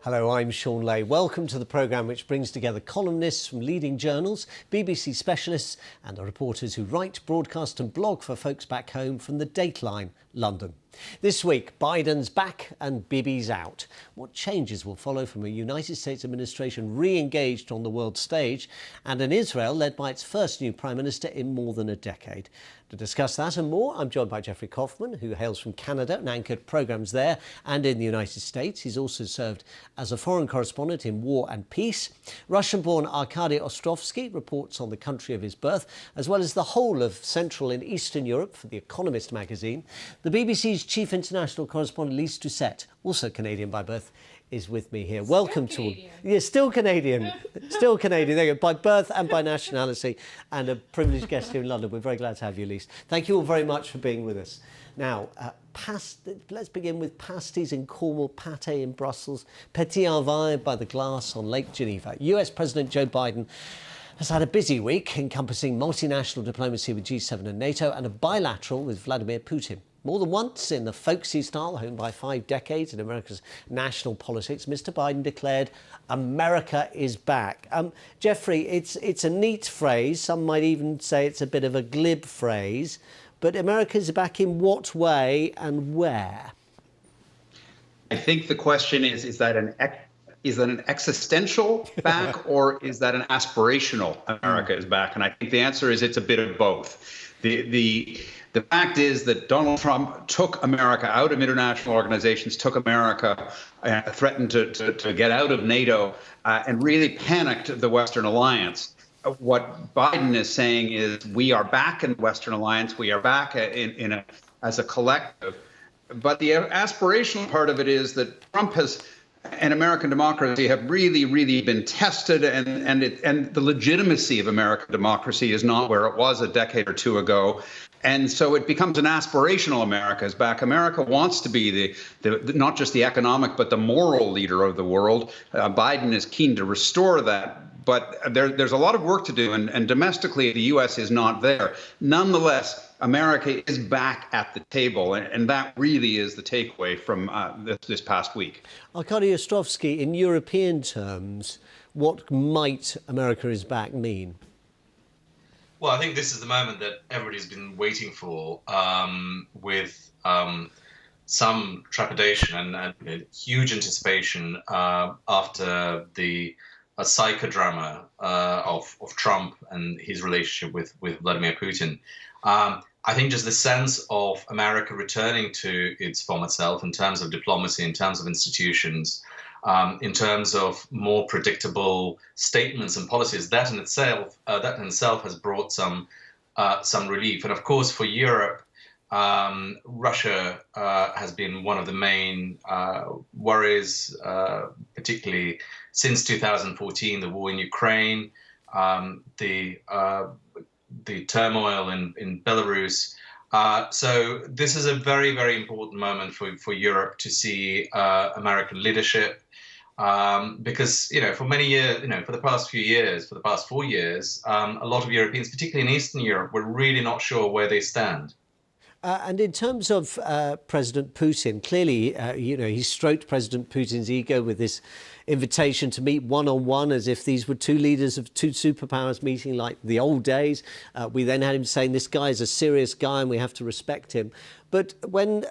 Hello, I'm Sean Lay. Welcome to the programme which brings together columnists from leading journals, BBC specialists and the reporters who write, broadcast and blog for folks back home from the Dateline London. This week, Biden's back and Bibi's out. What changes will follow from a United States administration re-engaged on the world stage and an Israel led by its first new Prime Minister in more than a decade? To discuss that and more, I'm joined by Geoffrey Kaufman, who hails from Canada and anchored programmes there and in the United States. He's also served as a foreign correspondent in War and Peace. Russian-born Arkady Ostrovsky reports on the country of his birth, as well as the whole of Central and Eastern Europe for The Economist magazine. The BBC's chief international correspondent, Lise Doucette, also Canadian by birth, is with me here. Welcome to all. You're still Canadian. Still Canadian. There you go. By birth and by nationality, and a privileged guest here in London. We're very glad to have you, Lise. Thank you all very much for being with us. Now, let's begin with pasties in Cornwall, pâté in Brussels, petit vin by the glass on Lake Geneva. US President Joe Biden has had a busy week encompassing multinational diplomacy with G7 and NATO and a bilateral with Vladimir Putin. More than once, in the folksy style honed by 5 decades in America's national politics, Mr. Biden declared, "America is back." Geoffrey, it's a neat phrase. Some might even say it's a bit of a glib phrase. But America's back in what way and where? I think the question is that an existential back or is that an aspirational America is back? And I think the answer is it's a bit of both. The fact is that Donald Trump took America out of international organizations, took America, threatened to get out of NATO, and really panicked the Western alliance. What Biden is saying is we are back in the Western alliance, we are back as a collective. But the aspirational part of it is that Trump and American democracy have really been tested, and the legitimacy of American democracy is not where it was a decade or two ago. And so it becomes an aspirational America is back. America wants to be the not just the economic, but the moral leader of the world. Biden is keen to restore that. But there's a lot of work to do, and domestically, the U.S. is not there. Nonetheless, America is back at the table, and that really is the takeaway from this past week. Arkady Ostrovsky, in European terms, what might "America is back" mean? Well, I think this is the moment that everybody's been waiting for, with some trepidation and huge anticipation after the psychodrama of Trump and his relationship with Vladimir Putin. I think just the sense of America returning to its former self in terms of diplomacy, in terms of institutions, in terms of more predictable statements and policies, that in itself has brought some relief. And of course, for Europe, Russia has been one of the main worries, particularly since 2014, the war in Ukraine, the turmoil in Belarus. So this is a very important moment for Europe to see American leadership, because for many years, for the past 4 years, a lot of Europeans, particularly in Eastern Europe, were really not sure where they stand. And in terms of President Putin, clearly, he stroked President Putin's ego with this invitation to meet one-on-one, as if these were two leaders of two superpowers meeting like the old days. We then had him saying this guy is a serious guy and we have to respect him. But when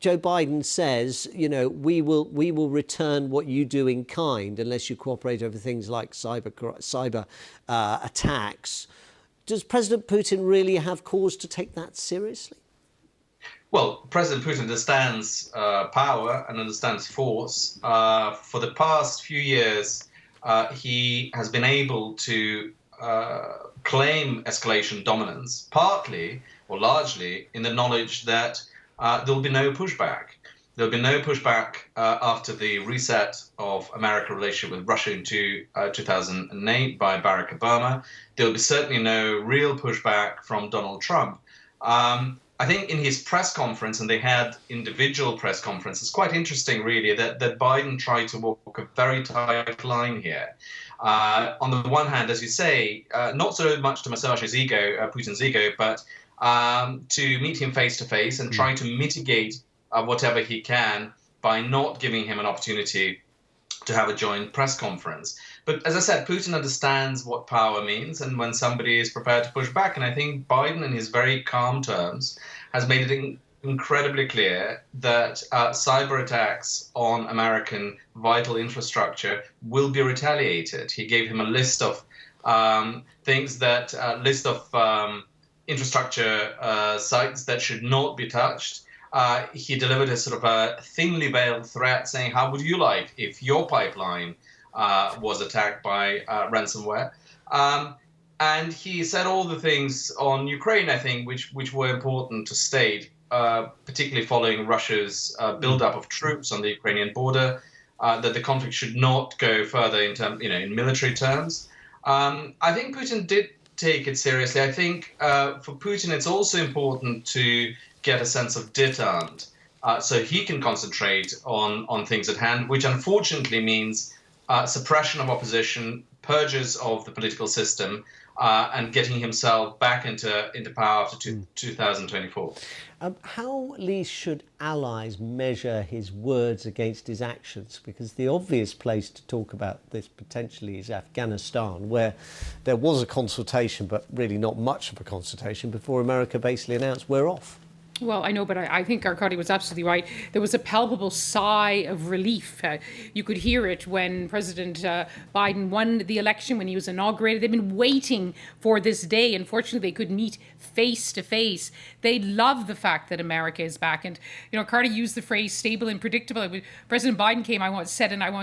Joe Biden says, we will return what you do in kind unless you cooperate over things like cyber attacks, does President Putin really have cause to take that seriously? Well, President Putin understands power and understands force. For the past few years, he has been able to claim escalation dominance, partly or largely in the knowledge that there will be no pushback. There will be no pushback after the reset of America's relationship with Russia in 2008 by Barack Obama. There will be certainly no real pushback from Donald Trump. I think in his press conference, and they had individual press conferences, quite interesting really that Biden tried to walk a very tight line here. On the one hand, as you say, not so much to massage his ego, Putin's ego, but to meet him face to face and try to mitigate whatever he can by not giving him an opportunity to have a joint press conference. But as I said, Putin understands what power means and when somebody is prepared to push back. And I think Biden, in his very calm terms, has made it incredibly clear that cyber attacks on American vital infrastructure will be retaliated. He gave him a list of infrastructure sites that should not be touched. He delivered a sort of a thinly veiled threat saying, how would you like if your pipeline was attacked by ransomware? And he said all the things on Ukraine, I think, which were important to state, particularly following Russia's buildup of troops on the Ukrainian border, that the conflict should not go further in military terms. I think Putin did take it seriously. I think for Putin, it's also important to get a sense of détente so he can concentrate on things at hand, which unfortunately means suppression of opposition, purges of the political system, and getting himself back into power after 2024. How, Lee, should allies measure his words against his actions? Because the obvious place to talk about this potentially is Afghanistan, where there was a consultation, but really not much of a consultation, before America basically announced we're off. Well, I know, but I think Arkady was absolutely right. There was a palpable sigh of relief. You could hear it when President Biden won the election, when he was inaugurated. They've been waiting for this day. Unfortunately, they could meet face to face. They love the fact that America is back. And, Arkady used the phrase stable and predictable. President Biden came, I want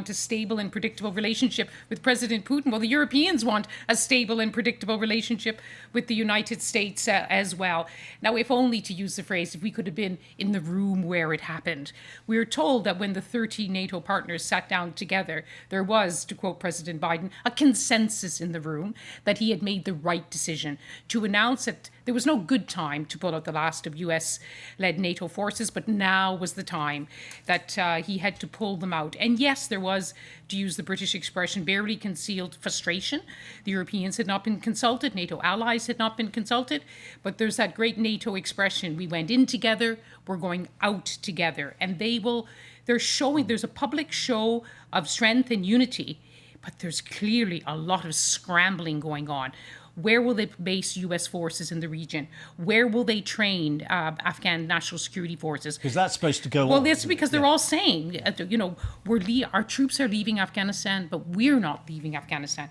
a stable and predictable relationship with President Putin. Well, the Europeans want a stable and predictable relationship with the United States as well. Now, if only, to use the phrase, if we could have been in the room where it happened. We are told that when the 30 NATO partners sat down together, there was, to quote President Biden, a consensus in the room that he had made the right decision to announce that there was no good time to pull out the last of US-led NATO forces, but now was the time that he had to pull them out. And yes, there was, to use the British expression, barely concealed frustration. The Europeans had not been consulted, NATO allies had not been consulted, but there's that great NATO expression, we went in together, we're going out together. And they're showing, there's a public show of strength and unity, but there's clearly a lot of scrambling going on. Where will they base U.S. forces in the region? Where will they train Afghan national security forces? Because that's supposed to go on. Well, that's because they're all saying, our troops are leaving Afghanistan, but we're not leaving Afghanistan.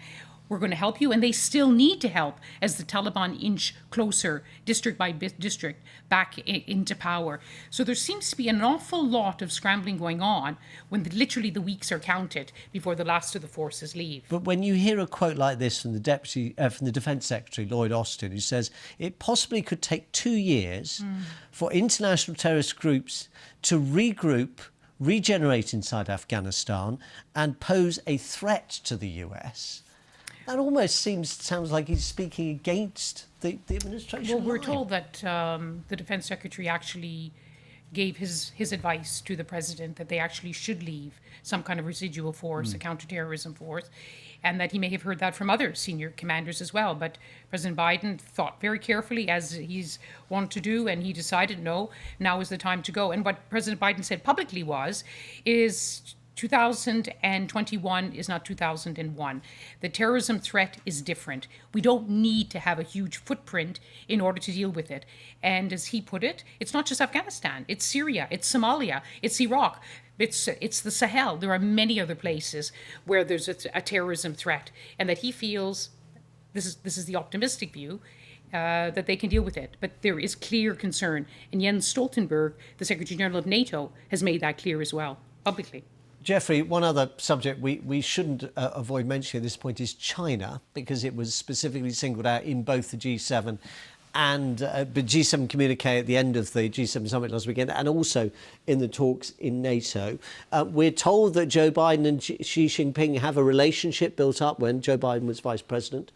We're going to help you, and they still need to help as the Taliban inch closer, district by district, back into power. So there seems to be an awful lot of scrambling going on when literally the weeks are counted before the last of the forces leave. But when you hear a quote like this from the Defence Secretary, Lloyd Austin, who says it possibly could take 2 years for international terrorist groups to regroup, regenerate inside Afghanistan and pose a threat to the US, that almost sounds like he's speaking against the administration. Well, we're told that the Defence Secretary actually gave his advice to the President that they actually should leave some kind of residual force, a counterterrorism force, and that he may have heard that from other senior commanders as well. But President Biden thought very carefully, as he's wanted to do, and he decided, no, now is the time to go. And what President Biden said publicly is 2021 is not 2001. The terrorism threat is different. We don't need to have a huge footprint in order to deal with it. And as he put it, it's not just Afghanistan, it's Syria, it's Somalia, it's Iraq, it's the Sahel. There are many other places where there's a terrorism threat, and that he feels, this is the optimistic view, that they can deal with it. But there is clear concern. And Jens Stoltenberg, the Secretary General of NATO, has made that clear as well, publicly. Jeffrey, one other subject we shouldn't avoid mentioning at this point is China, because it was specifically singled out in both the G7 and the G7 communique at the end of the G7 summit last weekend, and also in the talks in NATO. We're told that Joe Biden and Xi Jinping have a relationship built up when Joe Biden was vice president.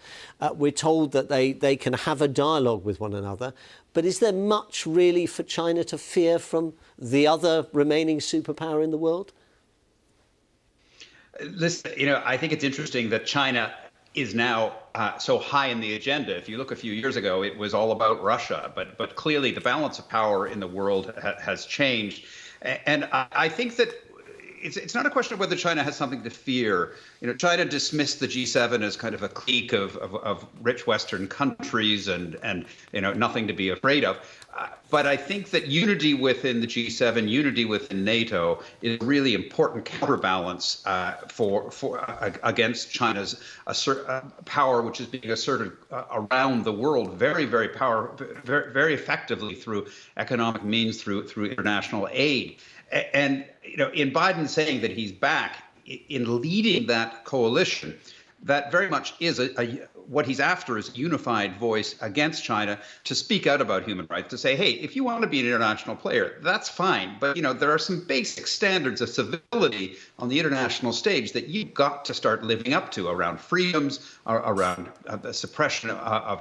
We're told that they can have a dialogue with one another. But is there much really for China to fear from the other remaining superpower in the world? Listen, I think it's interesting that China is now so high in the agenda. If you look a few years ago, it was all about Russia, but clearly the balance of power in the world has changed. And I think that it's not a question of whether China has something to fear. China dismissed the G7 as kind of a clique of rich Western countries and nothing to be afraid of. But I think that unity within the G7, unity within NATO, is a really important counterbalance against China's power, which is being asserted around the world very, very effectively through economic means, through international aid. And in Biden saying that he's back in leading that coalition, that very much is what he's after is a unified voice against China to speak out about human rights, to say, hey, if you want to be an international player, that's fine. But, there are some basic standards of civility on the international stage that you've got to start living up to around freedoms, around the suppression of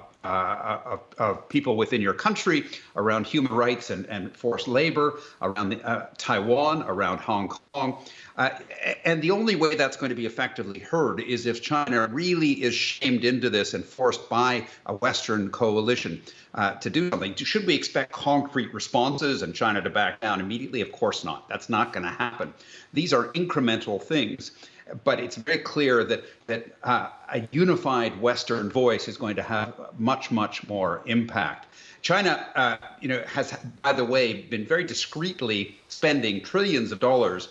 people within your country, around human rights and forced labor, around Taiwan, around Hong Kong. And the only way that's going to be effectively heard is if China really is shamed into this and forced by a Western coalition to do something. Should we expect concrete responses and China to back down immediately? Of course not. That's not going to happen. These are incremental things. But it's very clear that a unified Western voice is going to have much, much more impact. China, has, by the way, been very discreetly spending trillions of dollars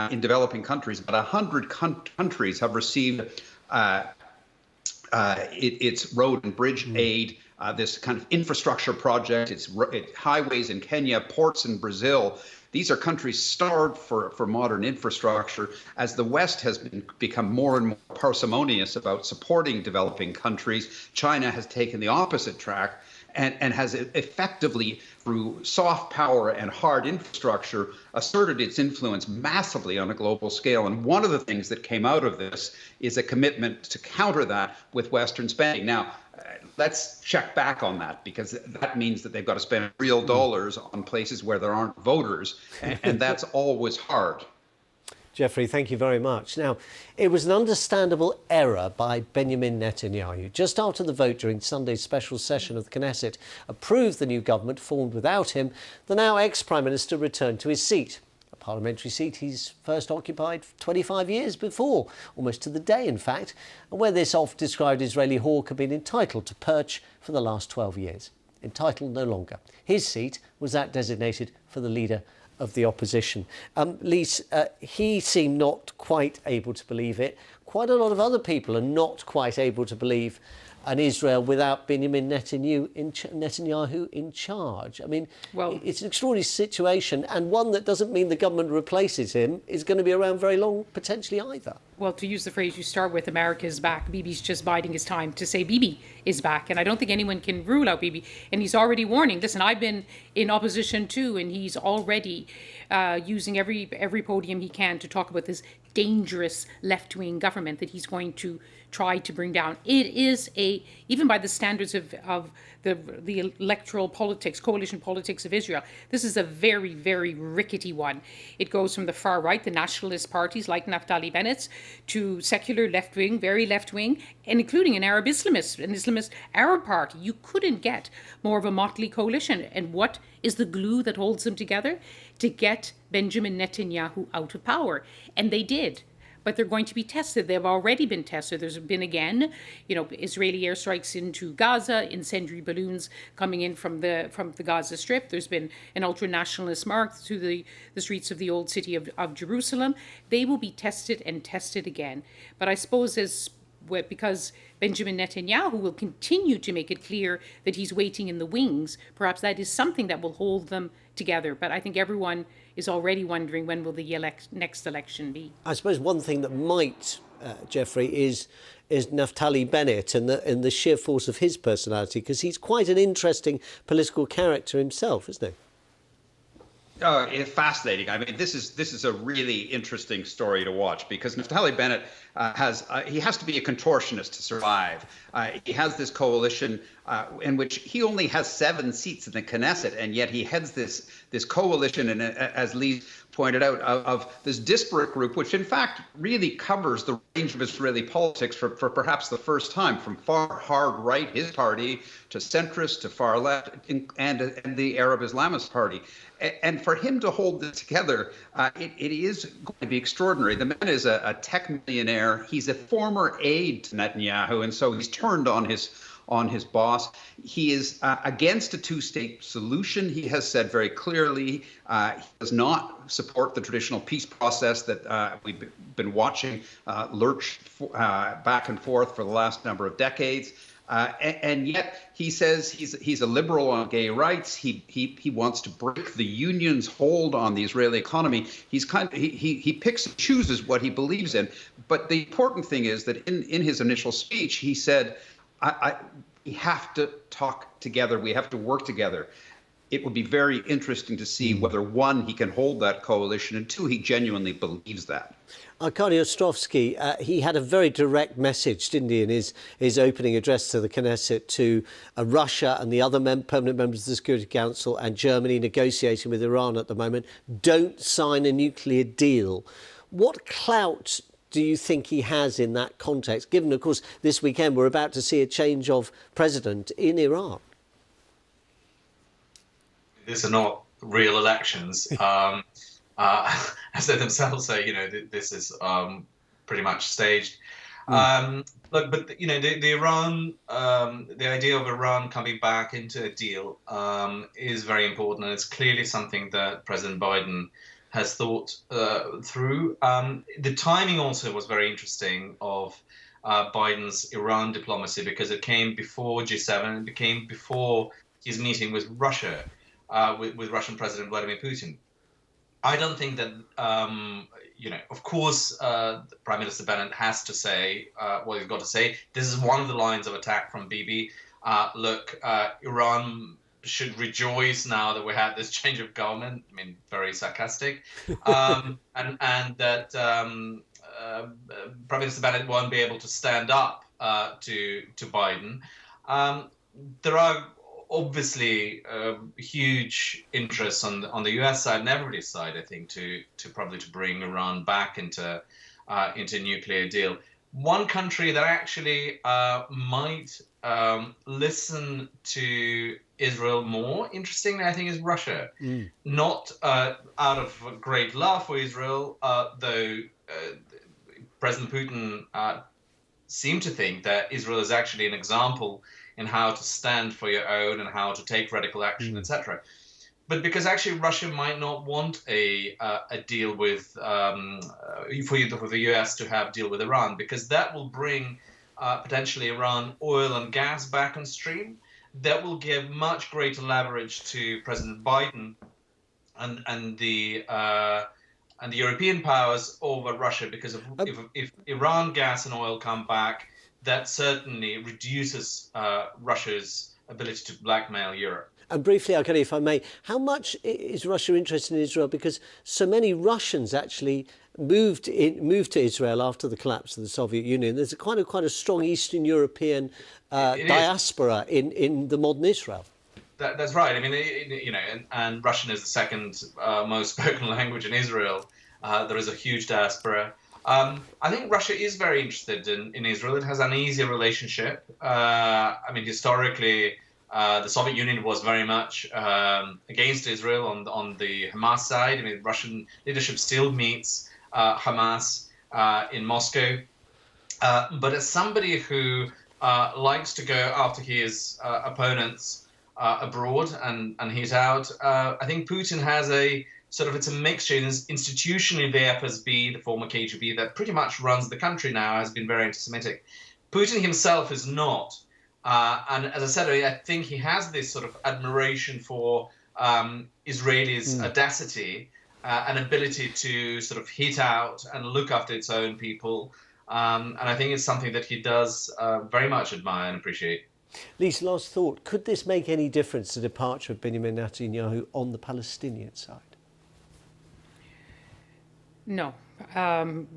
in developing countries. But 100 countries have received its road and bridge aid, this kind of infrastructure project. It's highways in Kenya, ports in Brazil. These are countries starved for modern infrastructure. As the West has become more and more parsimonious about supporting developing countries, China has taken the opposite track and has effectively, through soft power and hard infrastructure, asserted its influence massively on a global scale. And one of the things that came out of this is a commitment to counter that with Western spending. Now, let's check back on that, because that means that they've got to spend real dollars on places where there aren't voters, and that's always hard. Jeffrey, thank you very much. Now, it was an understandable error by Benjamin Netanyahu. Just after the vote during Sunday's special session of the Knesset approved the new government formed without him, the now ex-Prime Minister returned to his seat. A parliamentary seat he's first occupied 25 years before, almost to the day, in fact, and where this oft-described Israeli hawk had been entitled to perch for the last 12 years. Entitled no longer. His seat was that designated for the leader of the opposition. Lise, he seemed not quite able to believe it. Quite a lot of other people are not quite able to believe an Israel without Benjamin Netanyahu in charge. I mean, it's an extraordinary situation, and one that doesn't mean the government replaces him is going to be around very long, potentially either. Well, to use the phrase you start with, America is back. Bibi's just biding his time to say Bibi is back. And I don't think anyone can rule out Bibi. And he's already warning. Listen, I've been in opposition too, and he's already using every podium he can to talk about this dangerous left-wing government that he's going to try to bring down. It is even by the standards of the electoral politics, coalition politics of Israel, this is a very, very rickety one. It goes from the far right, the nationalist parties like Naftali Bennett's, to secular left-wing, very left-wing, and including an Islamist Arab party. You couldn't get more of a motley coalition. And what is the glue that holds them together? To get Benjamin Netanyahu out of power. And they did. But they're going to be tested. They've already been tested. There's been, again, Israeli airstrikes into Gaza, incendiary balloons coming in from the Gaza Strip. There's been an ultra-nationalist march through the streets of the old city of Jerusalem. They will be tested and tested again. But I suppose because Benjamin Netanyahu will continue to make it clear that he's waiting in the wings, perhaps that is something that will hold them together. But I think everyone is already wondering, when will the next election be? I suppose one thing that might, Jeffrey, is Naftali Bennett and the sheer force of his personality, because he's quite an interesting political character himself, isn't he? Oh, it's fascinating. I mean, this is a really interesting story to watch, because Naftali Bennett has to be a contortionist to survive. He has this coalition in which he only has 7 seats in the Knesset, and yet he heads this coalition, and as Lee pointed out, of this disparate group, which in fact really covers the range of Israeli politics for perhaps the first time, from far hard right, his party, to centrist, to far left, and the Arab Islamist Party. And for him to hold this together, it is going to be extraordinary. The man is a tech millionaire. He's a former aide to Netanyahu, and so he's turned on his boss. He is against a two-state solution. He has said very clearly he does not support the traditional peace process that we've been watching lurch back and forth for the last number of decades. And yet he says he's a liberal on gay rights. He wants to break the union's hold on the Israeli economy. He picks and chooses what he believes in. But the important thing is that in his initial speech, he said, we have to talk together. We have to work together. It would be very interesting to see whether, one, he can hold that coalition, and two, he genuinely believes that. Arkady Ostrovsky, he had a very direct message, didn't he, in his opening address to the Knesset to Russia and the other permanent members of the Security Council and Germany negotiating with Iran at the moment. Don't sign a nuclear deal. What clout do you think he has in that context, given, of course, this weekend we're about to see a change of president in Iran? These are not real elections. As they themselves say, this is pretty much staged. Look, but the Iran, the idea of Iran coming back into a deal is very important, and it's clearly something that President Biden has thought through. The timing also was very interesting of Biden's Iran diplomacy, because it came before G7, it came before his meeting with Russia, with Russian President Vladimir Putin. I don't think that, of course, Prime Minister Bennett has to say what he's got to say. This is one of the lines of attack from Bibi. Look, Iran should rejoice now that we had this change of government. I mean, very sarcastic. And that Prime Minister Bennett won't be able to stand up to Biden. There are obviously huge interests on the U.S. side and everybody's side, I think, to probably to bring Iran back into a nuclear deal. One country that actually might listen to Israel more, interestingly, I think, is Russia. Not out of great love for Israel, though President Putin seemed to think that Israel is actually an example in how to stand for your own and how to take radical action, etc. But because actually Russia might not want a deal with for the US to have deal with Iran, because that will bring potentially Iran oil and gas back on stream. That will give much greater leverage to President Biden and the European powers over Russia, because if Iran gas and oil come back, that certainly reduces Russia's ability to blackmail Europe. And briefly, Arkady, if I may, how much is Russia interested in Israel? Because so many Russians actually moved to Israel after the collapse of the Soviet Union. There's quite a strong Eastern European diaspora in the modern Israel. That's right. I mean, and Russian is the second most spoken language in Israel. There is a huge diaspora. I think Russia is very interested in Israel. It has an easier relationship. I mean, historically, the Soviet Union was very much against Israel on the Hamas side. I mean, Russian leadership still meets Hamas in Moscow. But as somebody who likes to go after his opponents abroad and he's out, I think Putin has it's a mixture. Institutionally, the FSB, the former KGB, that pretty much runs the country now, has been very anti-Semitic. Putin himself is not. And as I said earlier, I think he has this sort of admiration for Israelis' audacity and ability to sort of hit out and look after its own people. And I think it's something that he does very much admire and appreciate. Lisa, last thought. Could this make any difference to the departure of Benjamin Netanyahu on the Palestinian side? No,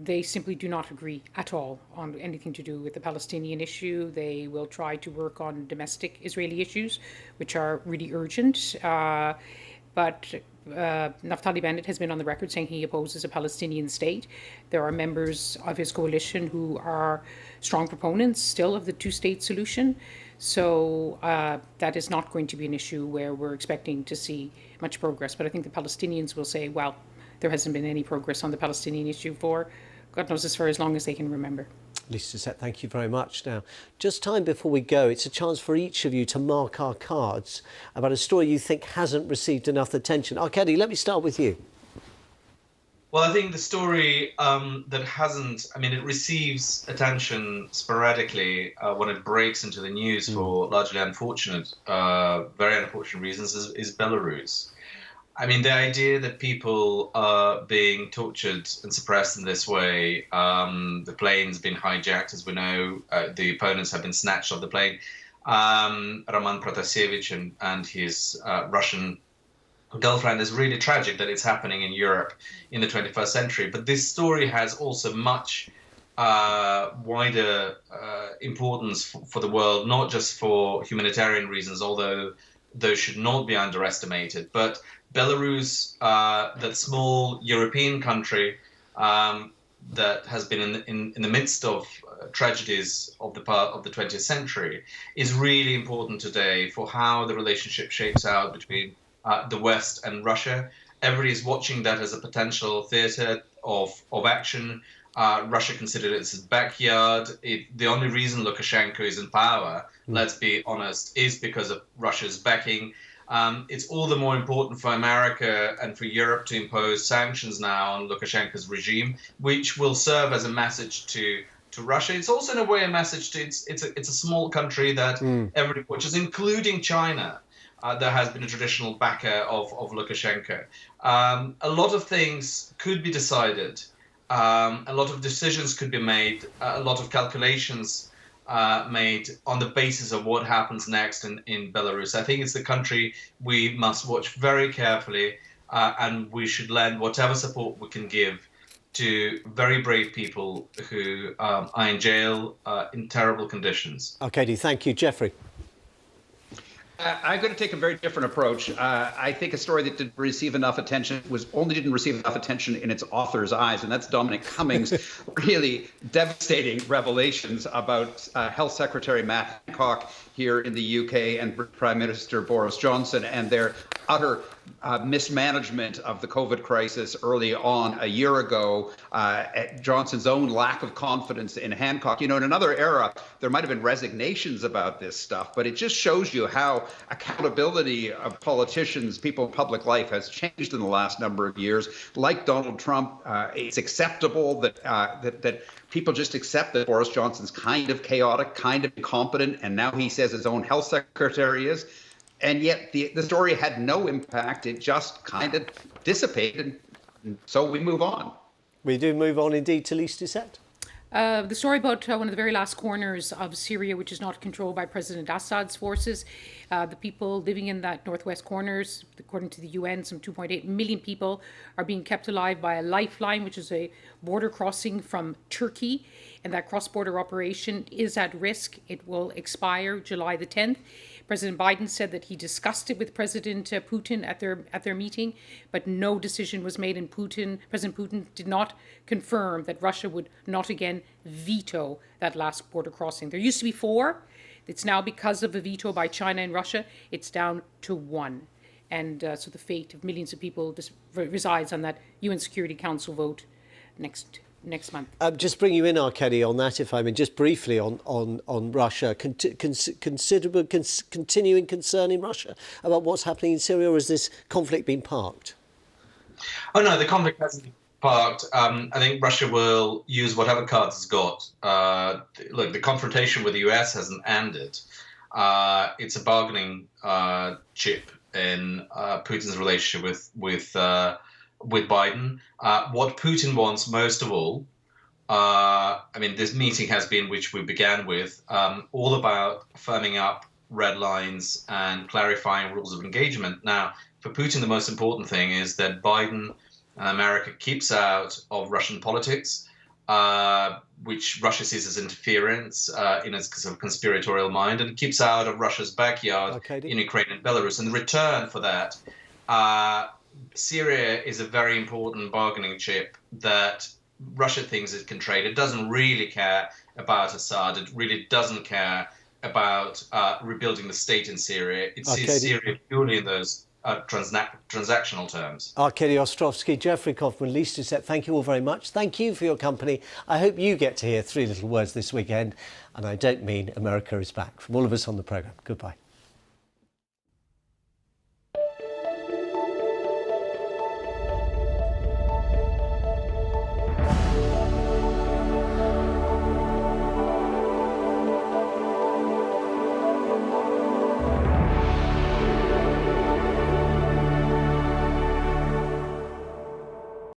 they simply do not agree at all on anything to do with the Palestinian issue. They will try to work on domestic Israeli issues, which are really urgent. But Naftali Bennett has been on the record saying he opposes a Palestinian state. There are members of his coalition who are strong proponents still of the two-state solution. So that is not going to be an issue where we're expecting to see much progress. But I think the Palestinians will say, well, there hasn't been any progress on the Palestinian issue for God knows as far as long as they can remember. Lisa Doucette, thank you very much. Now, just time before we go, it's a chance for each of you to mark our cards about a story you think hasn't received enough attention. Arkady, let me start with you. Well, I think the story that hasn't, I mean, it receives attention sporadically when it breaks into the news for largely unfortunate, very unfortunate reasons, is Belarus. I mean, the idea that people are being tortured and suppressed in this way, the plane's been hijacked, as we know, the opponents have been snatched off the plane. Roman Protasevich and his Russian girlfriend, is really tragic that it's happening in Europe in the 21st century. But this story has also much wider importance for the world, not just for humanitarian reasons, although those should not be underestimated, but Belarus, that small European country that has been in the midst of tragedies of the 20th century, is really important today for how the relationship shapes out between the West and Russia. Everybody is watching that as a potential theater of action. Russia considered it its backyard. The only reason Lukashenko is in power, let's be honest, is because of Russia's backing. It's all the more important for America and for Europe to impose sanctions now on Lukashenko's regime, which will serve as a message to Russia. It's also in a way a message to it's a small country that everybody watches, including China, that has been a traditional backer of Lukashenko. A lot of things could be decided. A lot of decisions could be made. A lot of calculations made on the basis of what happens next in Belarus. I think it's the country we must watch very carefully, and we should lend whatever support we can give to very brave people who are in jail in terrible conditions. Okay, thank you. Jeffrey. I'm going to take a very different approach. I think a story that didn't receive enough attention didn't receive enough attention in its author's eyes, and that's Dominic Cummings' really devastating revelations about Health Secretary Matt Hancock here in the UK and Prime Minister Boris Johnson and their utter mismanagement of the COVID crisis early on a year ago, Johnson's own lack of confidence in Hancock. You know, in another era, there might have been resignations about this stuff, but it just shows you how accountability of politicians, people in public life, has changed in the last number of years. Like Donald Trump, it's acceptable that people just accept that Boris Johnson's kind of chaotic, kind of incompetent, and now he says his own health secretary is. And yet the story had no impact. It just kind of dissipated. So we move on. We do move on indeed to Lisa Doucette. The story about one of the very last corners of Syria, which is not controlled by President Assad's forces. The people living in that northwest corners, according to the UN, some 2.8 million people are being kept alive by a lifeline, which is a border crossing from Turkey. And that cross-border operation is at risk. It will expire July the 10th. President Biden said that he discussed it with President Putin at their meeting, but no decision was made, and President Putin did not confirm that Russia would not again veto that last border crossing. There used to be 4. It's now, because of a veto by China and Russia, it's down to 1. And so the fate of millions of people resides on that UN Security Council vote next month. Just bring you in, Arkady, on that, if I may, just briefly on Russia. Considerable continuing concern in Russia about what's happening in Syria, or has this conflict been parked? Oh, no, the conflict hasn't been parked. I think Russia will use whatever cards it's got. Look, the confrontation with the US hasn't ended. It's a bargaining chip in Putin's relationship with Biden. What Putin wants most of all, I mean, this meeting has been, which we began with, all about firming up red lines and clarifying rules of engagement. Now, for Putin, the most important thing is that Biden and America keeps out of Russian politics, which Russia sees as interference in its sort of conspiratorial mind, and keeps out of Russia's backyard in Ukraine and Belarus. In return for that, Syria is a very important bargaining chip that Russia thinks it can trade. It doesn't really care about Assad. It really doesn't care about rebuilding the state in Syria. It sees Syria purely in those transactional terms. Arkady Ostrovsky, Geoffrey Kaufman, Lise Doucette, thank you all very much. Thank you for your company. I hope you get to hear three little words this weekend. And I don't mean America is back. From all of us on the programme, goodbye.